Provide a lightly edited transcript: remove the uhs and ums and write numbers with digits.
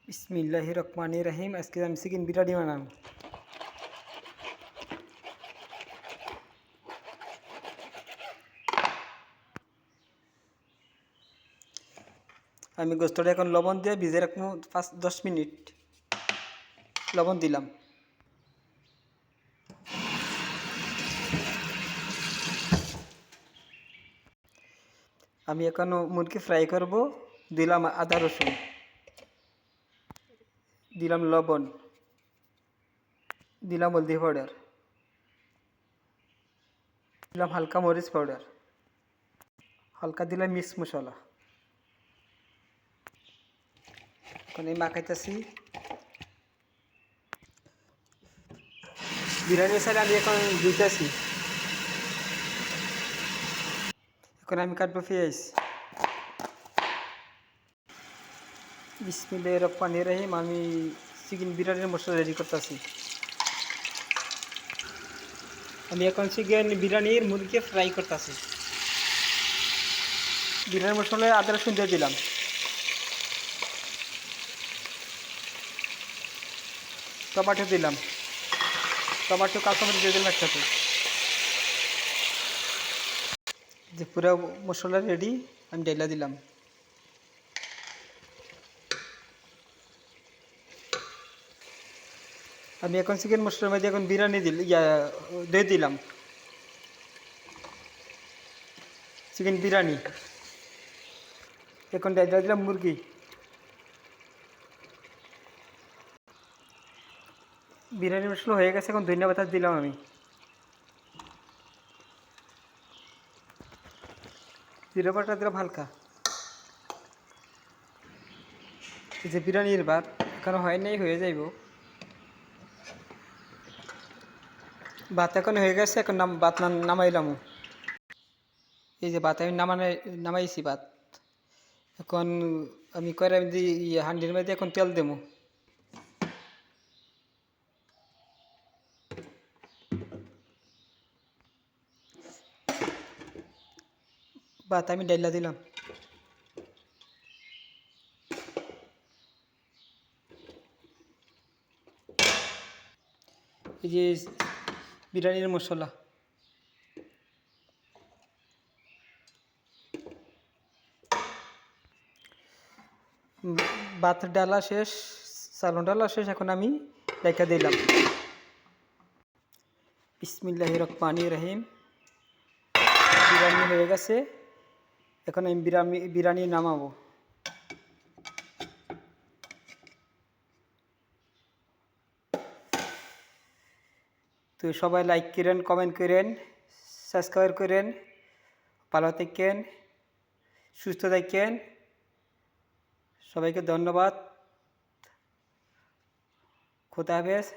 বিসমিল্লাহির রহমানির রহিম। আজকে আমি চিকেন বিরিয়ানি বানাবো। আমি গোস্তটা এখন লবণ দিয়ে ভিজে রাখবো 5-10 মিনিট। লবণ দিলাম। আমি এখন মুরগি ফ্রাই করব। দিলাম আদা রসুন, দিলাম লবণ, দিলাম হলদি পাউডার, দিলাম হালকা মরিচ পাউডার, হালকা দিলাম মিক্স মশলা। এখন এই মাখাইতেছি। বিরিয়ানি মশলা আমি এখন দিতেছি। এখন আমি কাটবো পেঁয়াজ। বিসমিল্লাহির রহমানির রহিম। আমি চিকেন বিরিয়ানির মশলা রেডি করতেছি। আমি এখন চিকেন বিরিয়ানির মুরগি ফ্রাই করতেছি। বিরিয়ানির মশলায় আদা রসুন দিয়ে দিলাম। টমেটো দিলাম। টমেটো কাঁচামরিচ দিয়ে দিলাম একসাথে। যে পুরো মশলা রেডি, আমি ঢেলে দিলাম। আমি এখন চিকেন মশলার মধ্যে এখন বিরিয়ানি দিয়ে দিলাম। চিকেন বিরিয়ানি এখন ঢেলে দিলাম মুরগি। বিরিয়ানি মশলা হয়ে গেছে। এখন ধনিয়া পাতা দিলাম আমি। জিরা বাটা দিলাম হালকা। এই যে বিরিয়ানির ভাত এখনো হয় নাই, হয়ে যাইব। ভাত এখন হয়ে গেছে। এখন ভাত নামাইলাম। এই যে ভাত আমি নামাইছি ভাত। এখন আমি হান্ডির মধ্যে এখন তেল দেবো। ভাত আমি ডাইলা দিলাম। এই যে বিরিয়ানির মশলা, ভাত ডালা শেষ, চালন ডালা শেষ। এখন আমি রেখে দিলাম। বিসমিল্লাহির রহমানির রহিম। বিরিয়ানি হয়ে গেছে। এখন আমি বিরিয়ানি নামাবো। তো সবাই লাইক করেন, কমেন্ট করেন, সাবস্ক্রাইব করেন। ভালো থাকেন, সুস্থ থাকেন। সবাইকে ধন্যবাদ। খোদা হাফেজ।